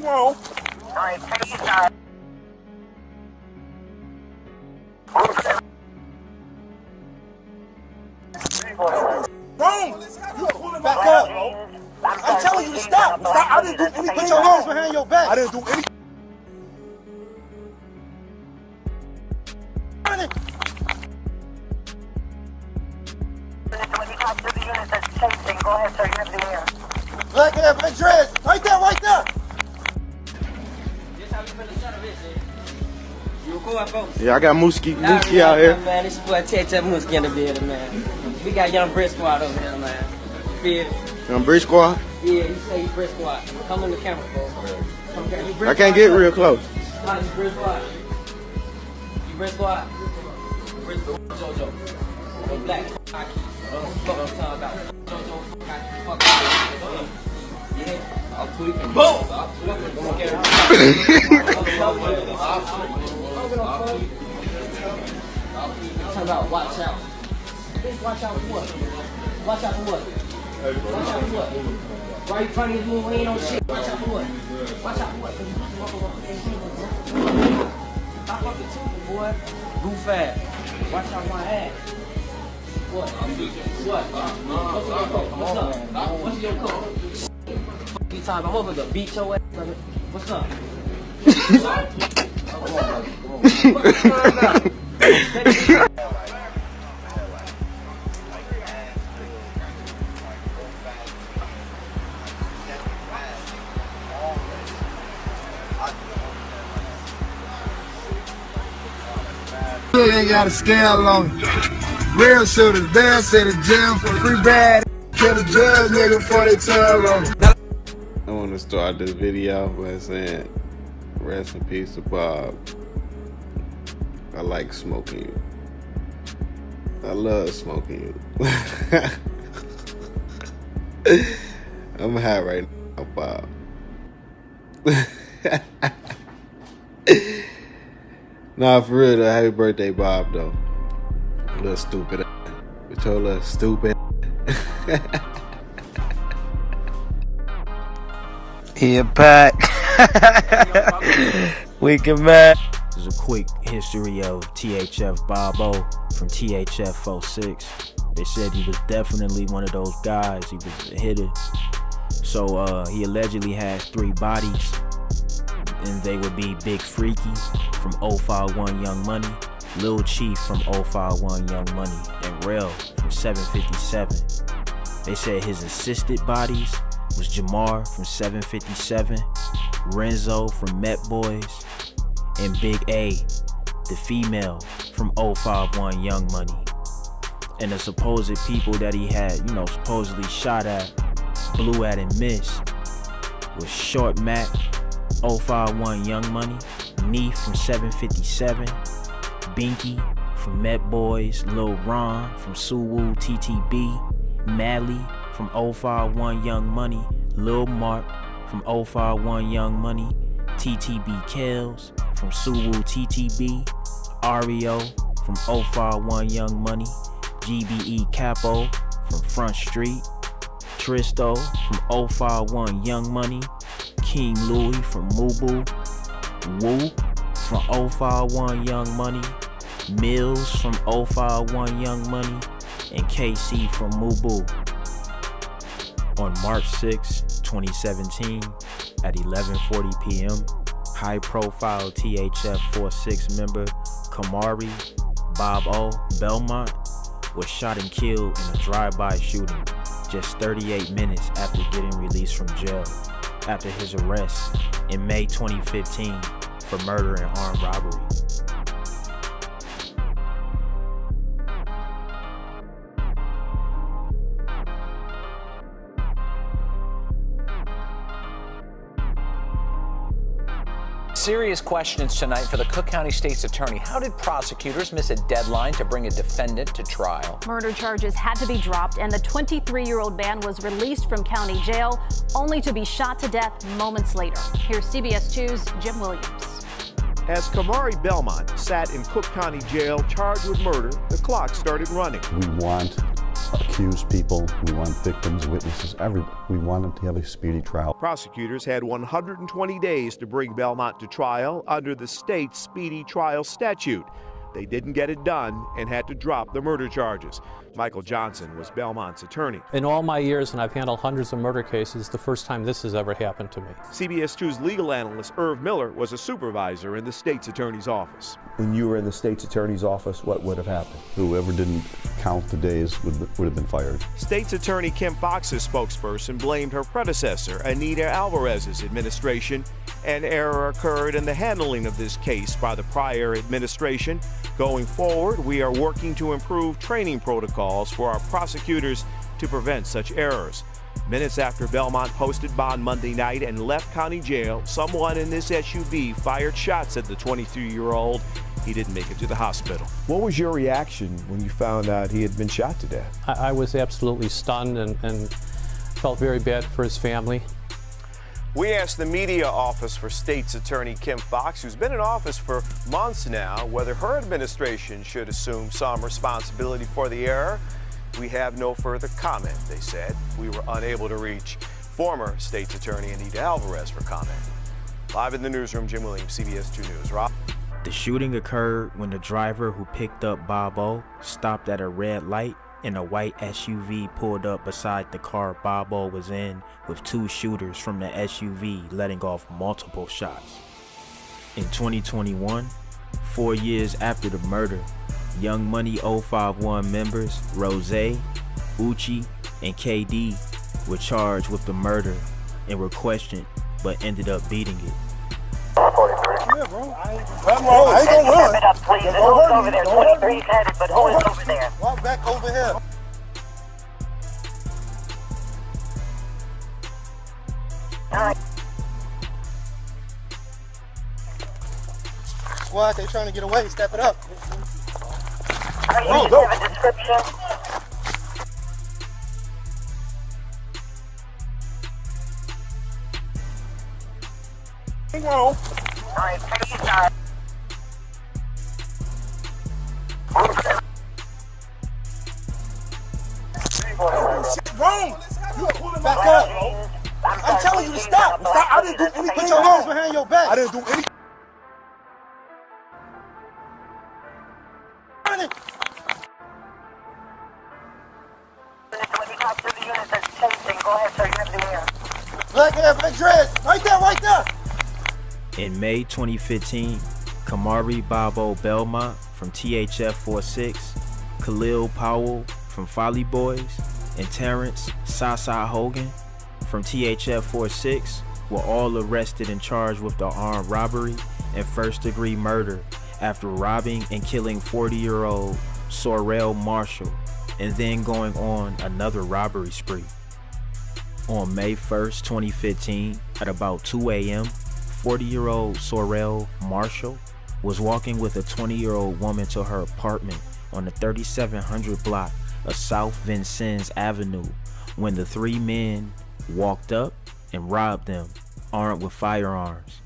anything wrong. Alright, take your time. Wrong! You pulling back up. I'm telling you to stop. Stop. I didn't do anything. Put your hands behind your back. I didn't do anything. When you talk to the unit that's chasing, go ahead, sir. You have the air. Black hair, black dreads. Right there, right there. Yeah, I got Mooski out here. Man, this boy THF Mooski in the building, man. We got Young Brick Squad over here, man. You feel? Young Brick Squad? Yeah, he say he Brick Squad. Come on the camera, folks. I can't get real close. You Brick Squad. You Brick Squad. Brick Squad. JoJo. The black hockey. Fuck I'm talking about. JoJo. Fuck yeah. I'm tweaking. Boom! Talking about watch out. Bitch, watch out for what? Watch out for what? Watch out for what? Right in front of you, we ain't no shit. Watch out for what? Watch out for what? Stop fucking tweaking, boy. Goof ass. Watch out my ass. What? What? What's up? What's your code? You talking? I'm over to beat your ass. What's up? Ain't got a scale on it. Real shooters dance at the gym for free bad. Kill the judge nigga before they tell on it. I want to start this video by saying, rest in peace to Bob. I like smoking you. I love smoking you. I'm high right now, Bob. Nah, for real though, happy birthday, Bob, though. Little stupid. With your little stupid. Here back. Wicked man. This is a quick history of THF Bob-O from THF 06. They said he was definitely one of those guys. He was a hitter. So he allegedly has 3 bodies, and they would be Big Freaky from 051 Young Money, Lil Chief from 051 Young Money, and Rel from 757. They said his assisted bodies was Jamar from 757, Renzo from Met Boys, and Big A, the female from 051 Young Money. And the supposed people that he had, supposedly shot at, blew at and missed was Short Mac, 051 Young Money, Neef from 757, Binky from Met Boys, Lil Ron from Suwoo TTB, Mally from 051 Young Money, Lil Mark from 051 Young Money, TTB Kells from Suwoo TTB, Ario from 051 Young Money, GBE Capo from Front Street, Tristo from 051 Young Money, King Louis from Mubu, Woo from 051 Young Money, Mills from 051 Young Money, and KC from Mubu. On March 6, 2017, at 11:40 p.m., high-profile THF 46 member Kamari Belmont was shot and killed in a drive-by shooting just 38 minutes after getting released from jail after his arrest in May 2015 for murder and armed robbery. Serious questions tonight for the Cook County State's Attorney. How did prosecutors miss a deadline to bring a defendant to trial? Murder charges had to be dropped, and the 23-year-old man was released from county jail, only to be shot to death moments later. Here's CBS 2's Jim Williams. As Kamari Belmont sat in Cook County Jail charged with murder, the clock started running. We want accused people, we want victims, witnesses, we want them to have a speedy trial. Prosecutors had 120 days to bring Belmont to trial under the state's speedy trial statute. They didn't get it done and had to drop the murder charges. Michael Johnson was Belmont's attorney. In all my years, and I've handled hundreds of murder cases, the first time this has ever happened to me. CBS 2's legal analyst Irv Miller was a supervisor in the state's attorney's office. When you were in the state's attorney's office, what would have happened? Whoever didn't count the days would have been fired. State's attorney Kim Fox's spokesperson blamed her predecessor, Anita Alvarez's administration. An error occurred in the handling of this case by the prior administration. Going forward, we are working to improve training protocols for our prosecutors to prevent such errors. Minutes after Belmont posted bond Monday night and left county jail, someone in this SUV fired shots at the 23-year-old. He didn't make it to the hospital. What was your reaction when you found out he had been shot to death? I was absolutely stunned and felt very bad for his family. We asked the media office for State's Attorney Kim Fox, who's been in office for months now, whether her administration should assume some responsibility for the error. We have no further comment, they said. We were unable to reach former State's Attorney Anita Alvarez for comment. Live in the newsroom, Jim Williams, CBS 2 News. Rob? The shooting occurred when the driver who picked up Bob-O stopped at a red light and a white SUV pulled up beside the car Bob-O was in, with two shooters from the SUV letting off multiple shots. In 2021, 4 years after the murder, Young Money 051 members Rose, Uchi, and KD were charged with the murder and were questioned, but ended up beating it. Yeah, bro. I ain't gonna run. Up, please. Who's over there? 23's headed, but who is over there? Walk back over here. Squad, they trying to get away. Step it up. You go. have a description? Hang on. All right, take your time. Shit wrong. You back up. I'm telling you to stop. Stop. I didn't do anything. Put your hands behind your back. I didn't do anything. When you talk to the unit that's chasing, go ahead, sir. You have the air. Black hair, black dreads. Right there, right there. In May 2015, Kamari Belmont from THF 46, Khalil Powell from Folly Boys, and Terrence Sasa Hogan from THF 46 were all arrested and charged with the armed robbery and first-degree murder after robbing and killing 40-year-old Sorrell Marshall and then going on another robbery spree. On May 1st, 2015, at about 2 a.m., 40-year-old Sorrell Marshall was walking with a 20-year-old woman to her apartment on the 3700 block of South Vincennes Avenue when the three men walked up and robbed them, armed with firearms.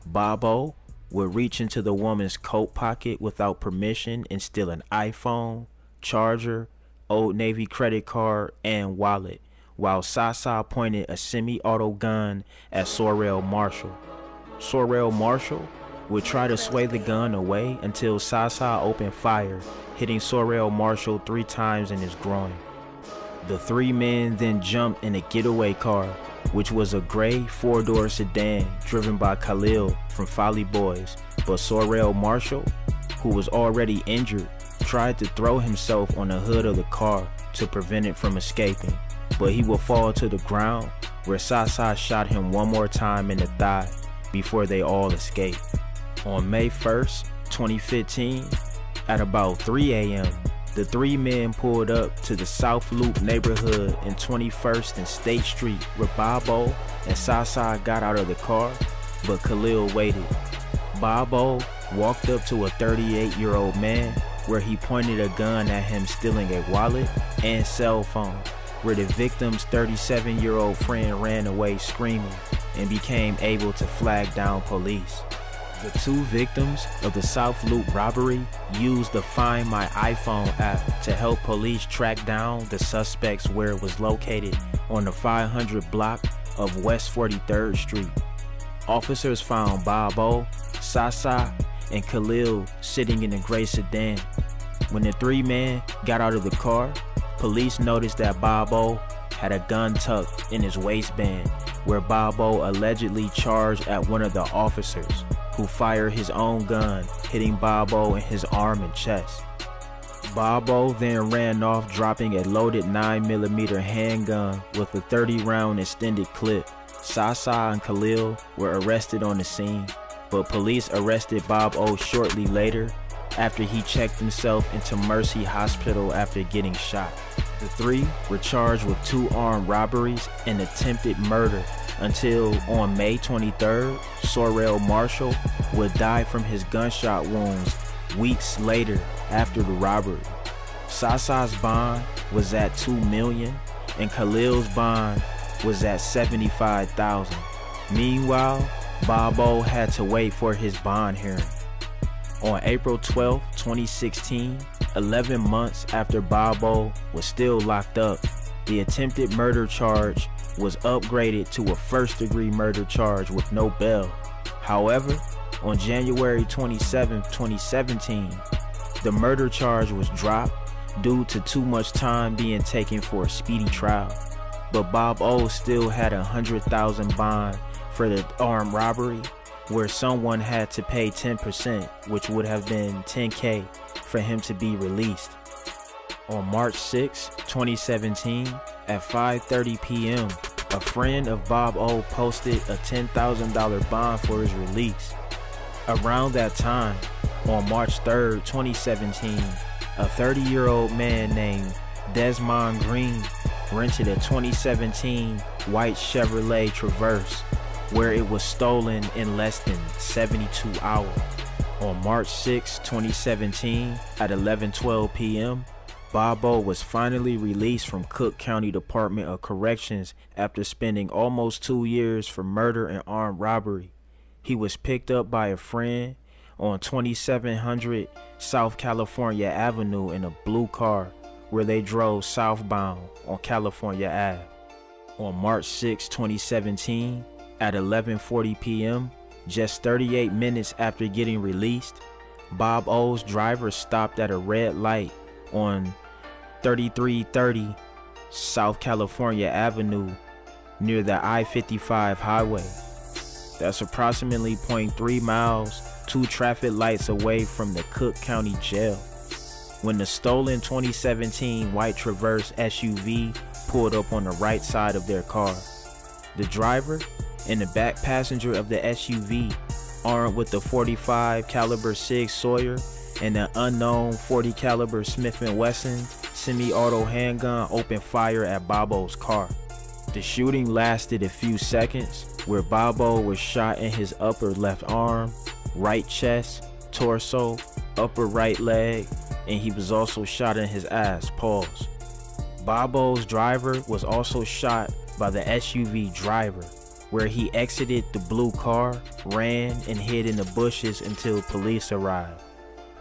Bob-O would reach into the woman's coat pocket without permission and steal an iPhone, charger, Old Navy credit card, and wallet, while Sasa pointed a semi-auto gun at Sorrell Marshall. Sorrell Marshall would try to sway the gun away until Sasa opened fire, hitting Sorrell Marshall 3 times in his groin. The three men then jumped in a getaway car, which was a gray 4-door sedan driven by Khalil from Folly Boys, but Sorrell Marshall, who was already injured, tried to throw himself on the hood of the car to prevent it from escaping, but he would fall to the ground where Sasa shot him one more time in the thigh before they all escaped. On May 1st, 2015, at about 3 a.m., the three men pulled up to the South Loop neighborhood in 21st and State Street where Bob-O and Sasa got out of the car, but Khalil waited. Bob-O walked up to a 38-year-old man where he pointed a gun at him, stealing a wallet and cell phone, where the victim's 37-year-old friend ran away screaming and became able to flag down police. The two victims of the South Loop robbery used the Find My iPhone app to help police track down the suspects where it was located on the 500 block of West 43rd Street. Officers found Bob-O, Sasa, and Khalil sitting in a gray sedan. When the three men got out of the car, police noticed that Bob-O had a gun tucked in his waistband, where Bob-O allegedly charged at one of the officers, who fired his own gun, hitting Bob-O in his arm and chest. Bob-O then ran off, dropping a loaded 9mm handgun with a 30-round extended clip. Sasa and Khalil were arrested on the scene, but police arrested Bob-O shortly later after he checked himself into Mercy Hospital after getting shot. The three were charged with 2 armed robberies and attempted murder until on May 23rd, Sorrell Marshall would die from his gunshot wounds weeks later after the robbery. Sasa's bond was at $2 million and Khalil's bond was at $75,000. Meanwhile, Bob-O had to wait for his bond hearing. On April 12, 2016, 11 months after Bob-O was still locked up, the attempted murder charge was upgraded to a first-degree murder charge with no bail. However, on January 27, 2017, the murder charge was dropped due to too much time being taken for a speedy trial. But Bob-O still had $100,000 bond for the armed robbery, where someone had to pay 10%, which would have been $10K for him to be released. On March 6, 2017, at 5:30 p.m., a friend of Bob-O posted a $10,000 bond for his release. Around that time, on March 3, 2017, a 30-year-old man named Desmond Green rented a 2017 white Chevrolet Traverse, where it was stolen in less than 72 hours. On March 6, 2017, at 11:12 p.m., Bob-O was finally released from Cook County Department of Corrections after spending almost 2 years for murder and armed robbery. He was picked up by a friend on 2700 South California Avenue in a blue car, where they drove southbound on California Ave. On March 6, 2017, at 11:40 p.m., just 38 minutes after getting released, Bob-O's driver stopped at a red light on 3330 South California Avenue near the I-55 highway. That's approximately 0.3 miles, 2 traffic lights away from the Cook County Jail, when the stolen 2017 white Traverse SUV pulled up on the right side of their car. The driver and the back passenger of the SUV, armed with the .45 caliber Sig Sauer and the unknown .40 caliber Smith & Wesson semi-auto handgun, opened fire at Bob-O's car. The shooting lasted a few seconds, where Bob-O was shot in his upper left arm, right chest, torso, upper right leg, and he was also shot in his ass. Pause. Bob-O's driver was also shot by the SUV driver, where he exited the blue car, ran, and hid in the bushes until police arrived.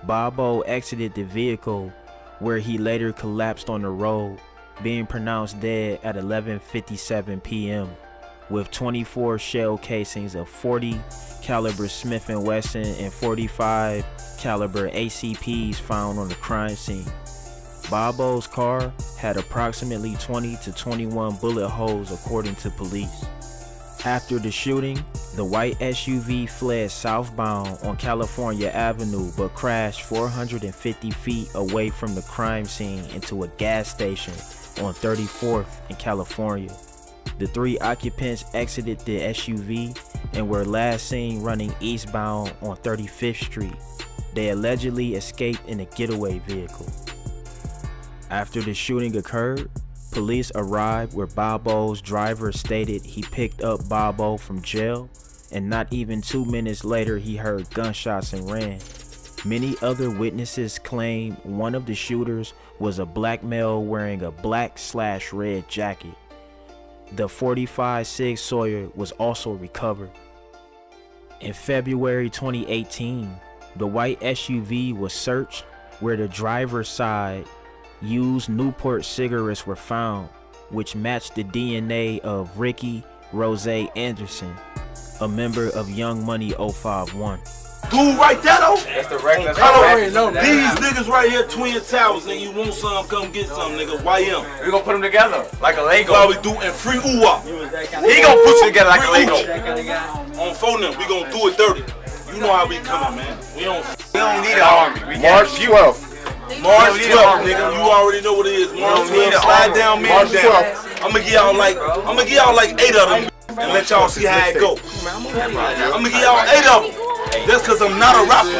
Bob-O exited the vehicle, where he later collapsed on the road, being pronounced dead at 11:57 p.m. with 24 shell casings of .40 caliber Smith & Wesson and .45 caliber ACPs found on the crime scene. Bob-O's car had approximately 20 to 21 bullet holes according to police. After the shooting, the white SUV fled southbound on California Avenue but crashed 450 feet away from the crime scene into a gas station on 34th in California. The 3 occupants exited the SUV and were last seen running eastbound on 35th Street. They allegedly escaped in a getaway vehicle. After the shooting occurred, police arrived where Bob-O's driver stated he picked up Bob-O from jail, and not even 2 minutes later he heard gunshots and ran. Many other witnesses claim one of the shooters was a black male wearing a black/red jacket. The .45 Sig Sauer was also recovered. In February 2018, the white SUV was searched where the driver's side used Newport cigarettes were found, which matched the DNA of Ricky Rose Anderson, a member of Young Money 051. Dude right there though? That's the regular. These niggas right here, Twin Towers, and you want some, come get some, nigga. YM. We gonna put them together like a Lego. That's what we do, and free ooh-wah. He gonna put you together like a Lego. On phone them, we gonna do it dirty. You know how we coming, man. We don't need an army. March 12th. March 12th, nigga. You already know what it is. March 12th. Slide down, man down. I'm gonna give y'all like 8 of them and let y'all see how it go. I'm gonna give y'all 8 of them. That's cause I'm not a rapper.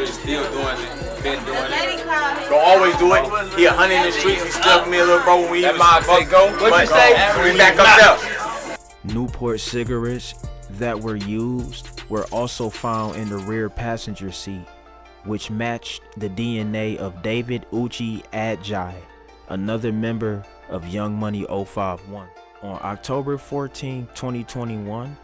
Still doing it, been doing it. Don't always do it. He 100 in the streets, he stuck me a little bro when we even say go. What you say? We back up there. Newport cigarettes that were used were also found in the rear passenger seat, which matched the DNA of David Uchi Adjai, another member of Young Money 051. On October 14, 2021,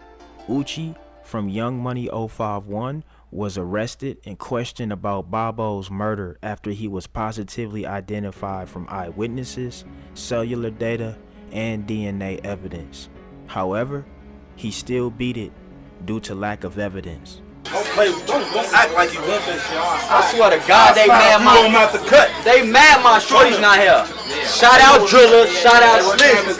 Uchi from Young Money 051 was arrested and questioned about Bob-O's murder after he was positively identified from eyewitnesses, cellular data, and DNA evidence. However, he still beat it due to lack of evidence. Don't act like you want that shit. I swear to God, they mad my shorty's not here. Shout out Driller, shout out Slizzy.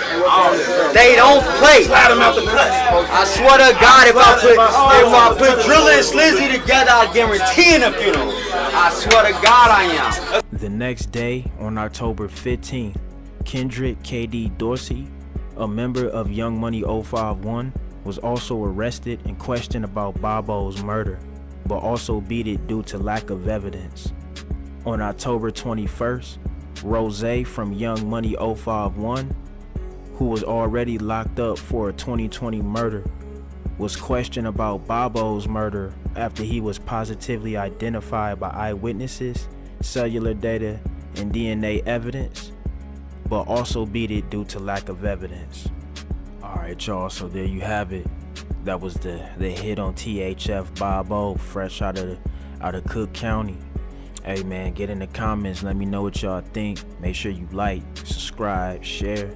They don't play. I swear to God, if I put Driller and Slizzy together, I guarantee in a funeral. I swear to God I am. The next day, on October 15th, Kendrick KD Dorsey, a member of Young Money 051, was also arrested and questioned about Bob-O's murder, but also beat it due to lack of evidence. On October 21st, Rose from Young Money 051, who was already locked up for a 2020 murder, was questioned about Bob-O's murder after he was positively identified by eyewitnesses, cellular data, and DNA evidence, but also beat it due to lack of evidence. Alright y'all, so there you have it. That was the hit on THF Bob-O, fresh out of Cook County. Hey man, get in the comments, let me know what y'all think. Make sure you like, subscribe, share,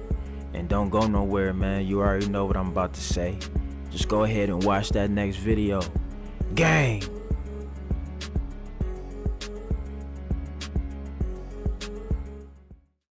and don't go nowhere, man. You already know what I'm about to say. Just go ahead and watch that next video. Gang!